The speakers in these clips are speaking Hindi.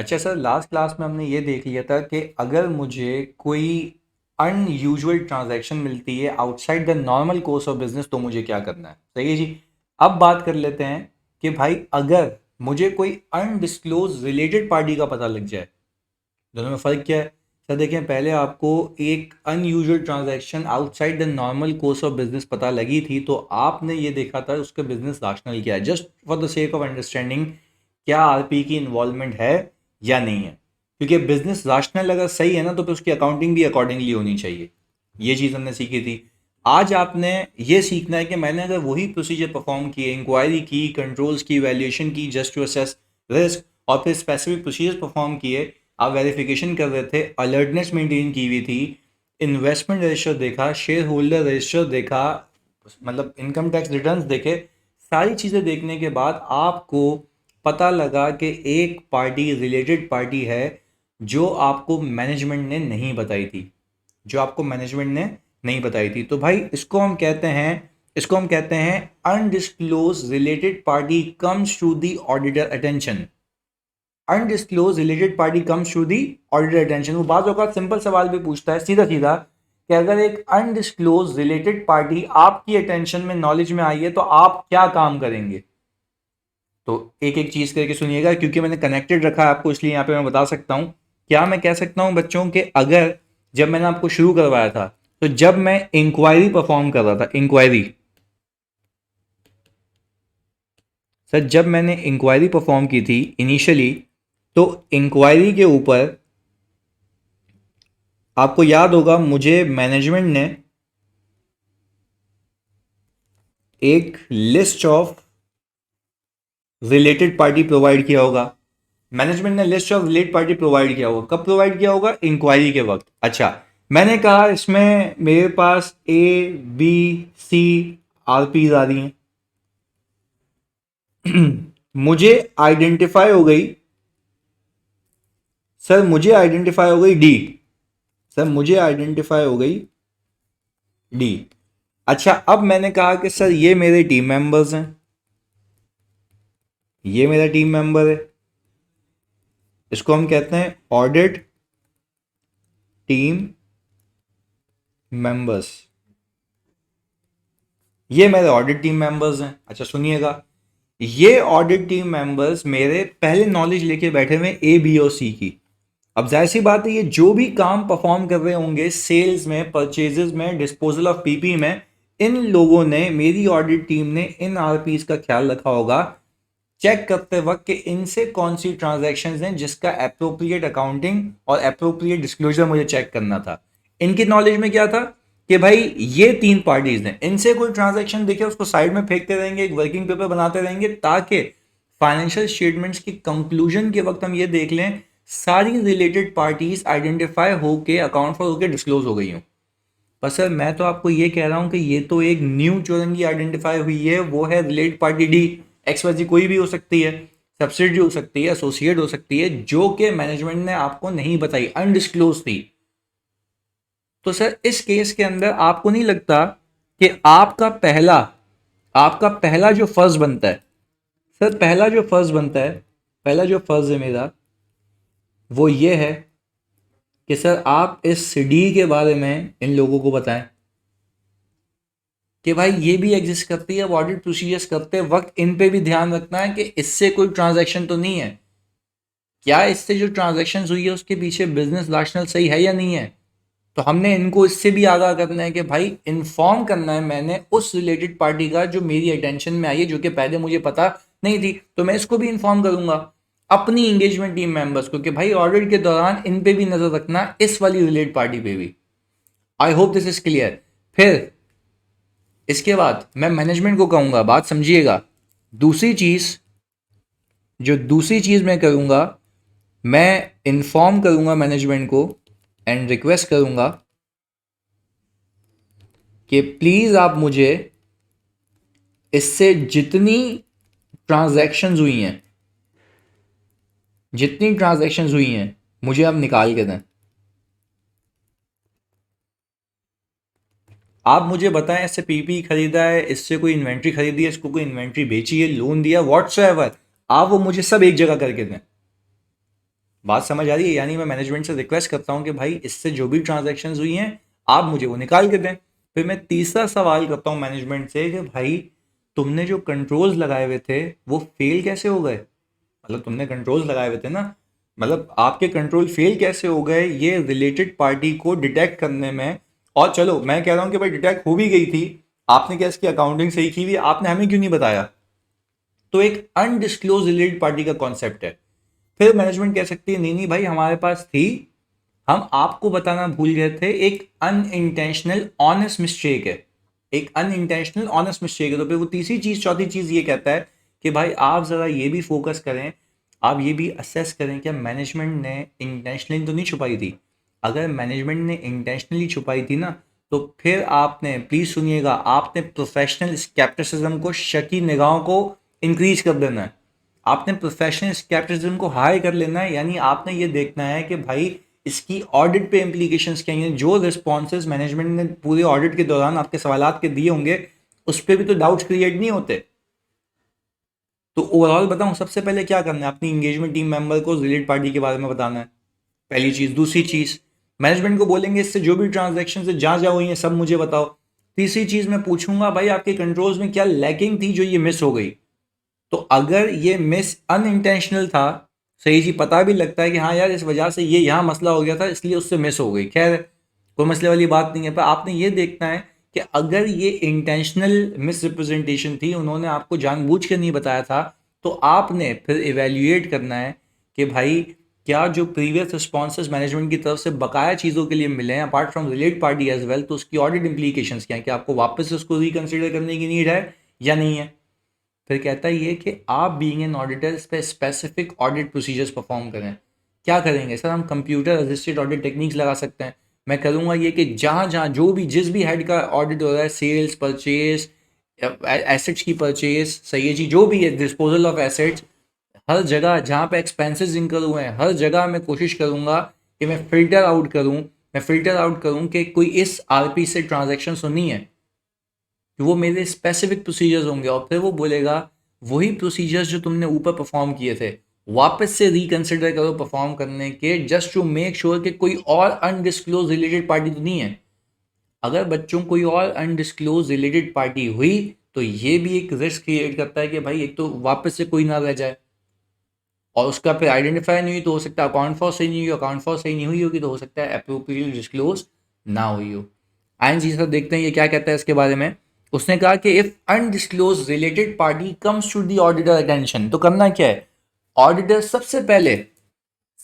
अच्छा सर, लास्ट क्लास में हमने ये देख लिया था कि अगर मुझे कोई अनयूजुअल ट्रांजैक्शन मिलती है outside the normal course of business तो मुझे क्या करना है। सही है जी। अब बात कर लेते हैं कि भाई अगर मुझे कोई अनडिस्क्लोज रिलेटेड पार्टी का पता लग जाए, दोनों में फ़र्क क्या है। सर देखें, पहले आपको एक unusual transaction outside the normal course of business पता लगी थी तो आपने ये देखा था उसका बिजनेस रैशनल क्या है, just for the sake of understanding क्या आरपी की इन्वॉल्वमेंट है या नहीं है। क्योंकि बिजनेस रैशनल अगर सही है ना तो फिर उसकी अकाउंटिंग भी अकॉर्डिंगली होनी चाहिए। ये चीज़ हमने सीखी थी। आज आपने ये सीखना है कि मैंने अगर वही प्रोसीजर परफॉर्म किए, इंक्वायरी की, कंट्रोल्स की, वैल्यूएशन की जस्ट टू असेस रिस्क, और फिर स्पेसिफिक प्रोसीजर परफॉर्म किए, आप वेरिफिकेशन कर रहे थे, अलर्टनेस मेंटेन की हुई थी, इन्वेस्टमेंट रजिस्टर देखा, शेयर होल्डर रजिस्टर देखा, मतलब इनकम टैक्स रिटर्न्स देखे, सारी चीज़ें देखने के बाद आपको पता लगा कि एक पार्टी रिलेटेड पार्टी है जो आपको मैनेजमेंट ने नहीं बताई थी, जो आपको मैनेजमेंट ने नहीं बताई थी। तो भाई इसको हम कहते हैं undisclosed related party comes to the auditor attention. Undisclosed related party comes to the auditor attention. वो बात औकात सिंपल सवाल भी पूछता है सीधा सीधा कि अगर एक अनडिस्क्लोज रिलेटेड पार्टी आपकी अटेंशन में, नॉलेज में आई है तो आप क्या काम करेंगे। तो एक एक चीज करके सुनिएगा, क्योंकि मैंने कनेक्टेड रखा है आपको इसलिए यहाँ पे मैं बता सकता हूँ। क्या मैं कह सकता हूँ बच्चों के, अगर जब मैंने आपको शुरू करवाया था तो जब मैं इंक्वायरी परफॉर्म कर रहा था, इंक्वायरी, सर जब मैंने इंक्वायरी परफॉर्म की थी इनिशियली, तो इंक्वायरी के ऊपर आपको याद होगा मुझे मैनेजमेंट ने एक list of related party provide किया होगा। मैनेजमेंट ने list of related party provide किया होगा, कब प्रोवाइड किया होगा, इंक्वायरी के वक्त। अच्छा, मैंने कहा इसमें मेरे पास ए बी सी आरपी आ रही हैं। मुझे आइडेंटिफाई हो गई, सर मुझे आइडेंटिफाई हो गई डी, सर मुझे आइडेंटिफाई हो गई डी। अच्छा, अब मैंने कहा कि सर ये मेरे टीम मेंबर्स हैं, ये मेरा टीम मेंबर है, इसको हम कहते हैं ऑडिट टीम मेंबर्स। ये मेरे ऑडिट टीम मेंबर्स हैं। अच्छा सुनिएगा, ये ऑडिट टीम मेंबर्स मेरे पहले नॉलेज लेके बैठे हुए ए बी और सी की। अब जाहिर सी बात है ये जो भी काम परफॉर्म कर रहे होंगे सेल्स में, परचेजेस में, डिस्पोजल ऑफ पीपी में, इन लोगों ने, मेरी ऑडिट टीम ने इन आरपीस का ख्याल रखा होगा चेक करते वक्त कि इनसे कौन सी ट्रांजैक्शंस हैं जिसका अप्रोप्रिएट अकाउंटिंग और अप्रोप्रिएट डिस्क्लोजर मुझे चेक करना था। इनकी नॉलेज में क्या था कि भाई ये तीन पार्टीज हैं, इनसे कोई ट्रांजैक्शन दिखे उसको साइड में फेंकते रहेंगे, एक वर्किंग पेपर बनाते रहेंगे ताकि फाइनेंशियल स्टेटमेंट्स की कंक्लूजन के वक्त हम ये देख लें सारी रिलेटेड पार्टीज आइडेंटिफाई होके, अकाउंट फॉर होके डिस्क्लोज हो गई हूं। पर सर मैं तो आपको ये कह रहा हूं कि ये तो एक न्यू चौरंगी आइडेंटिफाई हुई है, वो है रिलेटेड पार्टी डी। एक्सवाईजी कोई भी हो सकती है, सब्सिडी हो सकती है, एसोसिएट हो सकती है, जो कि मैनेजमेंट ने आपको नहीं बताई, अनडिस्क्लोज थी। तो सर इस केस के अंदर आपको नहीं लगता कि आपका पहला जो फर्ज बनता है, सर पहला जो फर्ज बनता है, पहला जो फर्ज है मेरा वो ये है कि सर आप इस डी के बारे में इन लोगों को बताएं कि भाई ये भी एग्जिस्ट करती है। अब ऑडिट प्रोसीजर्स करते वक्त इन पे भी ध्यान रखना है कि इससे कोई ट्रांजैक्शन तो नहीं है, क्या इससे जो ट्रांजैक्शन हुई है उसके पीछे बिजनेस रैशनल सही है या नहीं है। तो हमने इनको इससे भी आगाह करना है कि भाई इन्फॉर्म करना है मैंने उस रिलेटेड पार्टी का जो मेरी अटेंशन में आई है, जो कि पहले मुझे पता नहीं थी, तो मैं इसको भी इन्फॉर्म करूंगा अपनी एंगेजमेंट टीम मेंबर्स को कि भाई ऑडिट के दौरान इन पे भी नजर रखना, इस वाली रिलेटेड पार्टी पे भी। I hope this is clear. फिर इसके बाद मैं मैनेजमेंट को कहूंगा, बात समझिएगा, दूसरी चीज, जो दूसरी चीज मैं करूंगा, मैं इन्फॉर्म करूंगा मैनेजमेंट को एंड रिक्वेस्ट करूंगा कि प्लीज आप मुझे इससे जितनी ट्रांजैक्शंस हुई हैं, जितनी ट्रांजैक्शंस हुई हैं मुझे आप निकाल के दें। आप मुझे बताएं इससे पीपी खरीदा है, इससे कोई इन्वेंट्री खरीदी है, इसको कोई इन्वेंट्री बेची है, लोन दिया, व्हाट्सएवर, आप वो मुझे सब एक जगह करके दें। बात समझ आ रही है? यानी मैं मैनेजमेंट से रिक्वेस्ट करता हूँ कि भाई इससे जो भी ट्रांजैक्शंस हुई हैं आप मुझे वो निकाल के दें। फिर मैं तीसरा सवाल करता हूँ मैनेजमेंट से कि भाई तुमने जो कंट्रोल्स लगाए हुए थे वो फेल कैसे हो गए? मतलब तुमने कंट्रोल्स लगाए हुए थे ना, मतलब आपके कंट्रोल फेल कैसे हो गए ये रिलेटेड पार्टी को डिटेक्ट करने में। और चलो मैं कह रहा हूँ कि भाई डिटेक्ट हो भी गई थी, आपने क्या इसकी अकाउंटिंग सही की हुई, आपने हमें क्यों नहीं बताया? तो एक अनडिस्क्लोज रिलेटेड पार्टी का कॉन्सेप्ट है। फिर मैनेजमेंट कह सकती है नहीं नहीं भाई हमारे पास थी, हम आपको बताना भूल गए थे, एक अनइंटेंशनल ऑनेस्ट मिस्टेक है, एक अनइंटेंशनल ऑनेस्ट मिस्टेक है। तो फिर वो तीसरी चीज चौथी चीज ये कहता है कि भाई आप जरा ये भी फोकस करें, आप ये भी असेस करें कि मैनेजमेंट ने इंटेंशनली तो नहीं छुपाई थी। अगर मैनेजमेंट ने इंटेंशनली छुपाई थी ना तो फिर आपने, प्लीज सुनिएगा, आपने प्रोफेशनल स्केप्टिसिज्म को, शकी निगाहों को इंक्रीज कर देना है। आपने प्रोफेशनल स्केप्टिसिज्म को हाई कर लेना है, यानी आपने ये देखना है कि भाई इसकी ऑडिट पे इम्प्लीकेशंस क्या हैं। जो रिस्पॉन्सेज मैनेजमेंट ने पूरे ऑडिट के दौरान आपके सवालात के दिए होंगे उस पर भी तो डाउट्स क्रिएट नहीं होते। तो ओवरऑल बताऊं, सबसे पहले क्या करना है, अपनी इंगेजमेंट टीम मेंबर को रिलेटेड पार्टी के बारे में बताना है, पहली चीज। दूसरी चीज, मैनेजमेंट को बोलेंगे इससे जो भी ट्रांजैक्शन से जहां जहां हुई है सब मुझे बताओ। तीसरी चीज मैं पूछूंगा भाई आपके कंट्रोल्स में क्या लैकिंग थी जो ये मिस हो गई। तो अगर ये मिस अनइंटेंशनल था, सही जी, पता भी लगता है कि हाँ यार इस वजह से ये यहाँ मसला हो गया था इसलिए उससे मिस हो गई, खैर कोई मसले वाली बात नहीं है। पर आपने ये देखना है कि अगर ये इंटेंशनल मिस रिप्रेजेंटेशन थी, उन्होंने आपको जानबूझ के नहीं बताया था, तो आपने फिर इवेल्युएट करना है कि भाई क्या जो प्रीवियस रिस्पॉन्सेज मैनेजमेंट की तरफ से बकाया चीज़ों के लिए मिले हैं apart from related party as well, तो उसकी ऑडिट इंप्लीकेशंस क्या है, कि आपको वापस उसको रिकंसिडर करने की नीड है या नहीं है। फिर कहता है ये कि आप बीइंग एन ऑडिटर इस पे स्पेसिफिक ऑडिट प्रोसीजर्स परफॉर्म करें। क्या करेंगे सर? हम कंप्यूटर असिस्टेड ऑडिट टेक्निक्स लगा सकते हैं। मैं करूँगा ये कि जहाँ जहाँ जो भी जिस भी हेड का ऑडिट हो रहा है, सेल्स, परचेज, एसेट्स की परचेज, सही है जी, जो भी है, डिस्पोजल ऑफ एसेट्स, हर जगह जहाँ पे एक्सपेंसेस इनकर हुए हैं हर जगह मैं कोशिश करूँगा कि मैं फिल्टर आउट करूँ कि कोई इस आरपी से ट्रांजेक्शन सुनी है, वो मेरे स्पेसिफिक प्रोसीजर्स होंगे। और फिर वो बोलेगा वही प्रोसीजर्स जो तुमने ऊपर परफॉर्म किए थे वापस से रिकंसिडर करो परफॉर्म करने के, जस्ट टू मेक श्योर कि कोई और अनडिस्क्लोज रिलेटेड पार्टी तो नहीं है। अगर बच्चों कोई और अनडिस्क्लोज रिलेटेड पार्टी हुई तो ये भी एक रिस्क क्रिएट करता है कि भाई एक तो वापस से कोई ना रह जाए, और उसका फिर आइडेंटिफाई नहीं हुई तो हो सकता है अकाउंट फॉर सही नहीं हुई, अकाउंट फॉर सही नहीं हुई होगी तो हो सकता है अप्रोप्रिएटली डिस्क्लोज ना हुई हो। आइन जी सर देखते हैं ये क्या कहता है इसके बारे में। उसने कहा कि if undisclosed related party comes to the auditor attention, तो करना क्या है, ऑडिटर सबसे पहले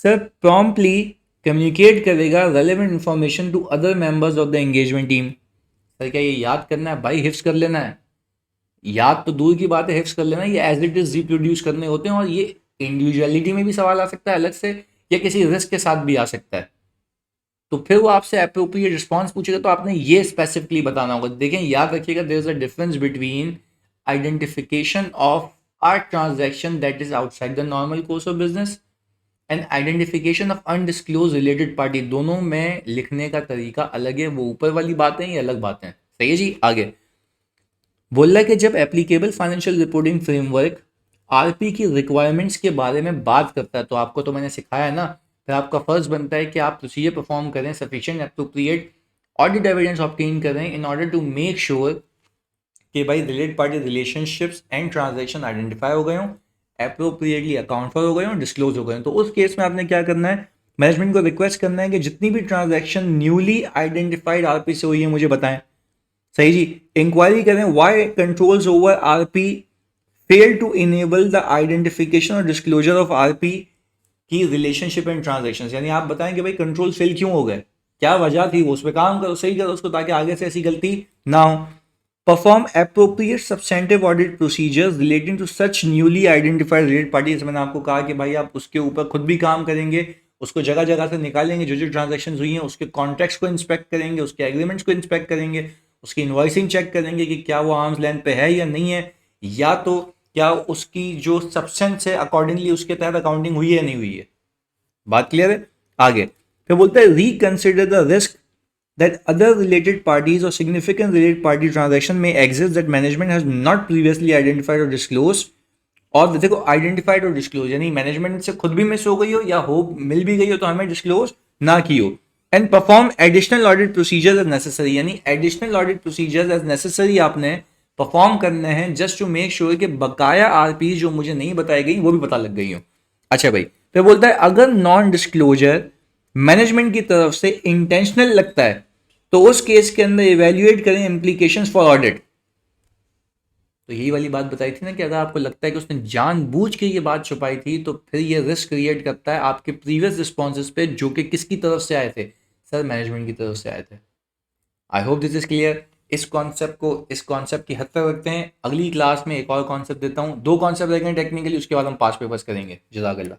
सर प्रॉम्प्टली कम्युनिकेट करेगा relevant information to other members of the engagement team. Sir क्या ये याद करना है भाई, हिफ्स कर लेना है? याद तो दूर की बात है, हिफ्स कर लेना, ये एज इट इज रिप्रोड्यूस करने होते हैं, और ये इंडिविजुअलिटी में भी सवाल आ सकता है अलग से, या किसी रिस्क के साथ भी आ सकता है। तो फिर वो आपसे अप्रोप्रिएट रिस्पॉन्स पूछेगा तो आपने ये स्पेसिफिकली बताना होगा। देखें याद रखिएगा, there is a difference between identification of a transaction that is outside the normal course of business and identification of undisclosed related party. दोनों में लिखने का तरीका अलग है, वो ऊपर वाली बातें ये अलग बातें। सही है जी, आगे बोल रहा है कि जब applicable financial reporting framework RP की रिक्वायरमेंट्स के बारे में बात करता है, तो आपको तो मैंने सिखाया है ना, फिर आपका फर्ज बनता है कि आप प्रोसीजर परफॉर्म करें, sufficient appropriate audit evidence obtain करें in order to make sure कि भाई related party relationships and transaction identify हो गए हों, अप्रोप्रिएटली अकाउंट फॉर हो गए हों, डिस्क्लोज हो गए हों। तो उस केस में आपने क्या करना है, मैनेजमेंट को रिक्वेस्ट करना है कि जितनी भी ट्रांजैक्शन न्यूली आइडेंटिफाइड आरपी से हुई है मुझे बताएं। सही जी, इंक्वायरी करें why controls over RP fail to enable the identification और डिस्क्लोजर ऑफ आरपी की रिलेशनशिप एंड ट्रांजैक्शंस। यानी आप बताएं कि भाई कंट्रोल फेल क्यों हो गए, क्या वजह थी, वो उस पर काम करो, सही करो उसको, ताकि आगे से ऐसी गलती ना हो। Perform appropriate substantive audit procedures relating to such newly identified related parties. मैंने आपको कहा कि भाई आप उसके ऊपर खुद भी काम करेंगे, उसको जगह जगह से निकालेंगे, जो जो ट्रांजैक्शन हुई हैं उसके कॉन्ट्रैक्ट्स को इंस्पेक्ट करेंगे, उसके एग्रीमेंट्स को इंस्पेक्ट करेंगे, उसकी इन्वॉइसिंग चेक करेंगे कि क्या वो आर्म्स लेंथ पे है या नहीं है, या तो क्या उसकी जो सब्सटेंस है अकॉर्डिंगली उसके तहत अकाउंटिंग हुई है या नहीं हुई है। बात क्लियर है? आगे फिर बोलता है reconsider the risk that other related parties or significant related party transaction may exist that management has not previously identified or disclosed और देखो आइडेंटिफाइड और डिस्क्लोज, यानी मैनेजमेंट से खुद भी मिस हो गई हो या हो मिल भी गई हो तो हमें डिस्क्लोज ना की हो। And perform additional audit procedures as necessary, यानी additional audit procedures as necessary आपने परफॉर्म करने हैं जस्ट टू मेक श्योर कि बकाया आरपी जो मुझे नहीं बताई गई वो भी पता लग गई हो। अच्छा भाई, फिर बोलता है अगर नॉन डिस्क्लोजर मैनेजमेंट की तरफ से इंटेंशनल लगता है तो उस केस के अंदर इवेल्युएट करें इम्प्लीकेशंस फॉर ऑडिट। तो यही वाली बात बताई थी ना कि अगर आपको लगता है कि उसने जानबूझ के ये बात छुपाई थी तो फिर ये रिस्क क्रिएट करता है आपके प्रीवियस रिस्पॉन्सेज पे, जो कि किसकी तरफ से आए थे, सर मैनेजमेंट की तरफ से आए थे। I hope this is clear. इस कॉन्सेप्ट की हद तक रखते हैं। अगली क्लास में एक और कॉन्सेप्ट देता हूँ, 2 कॉन्सेप्ट रहेंगे टेक्निकली, उसके बाद हम 5 पेपर्स करेंगे। जज़ाकल्लाह।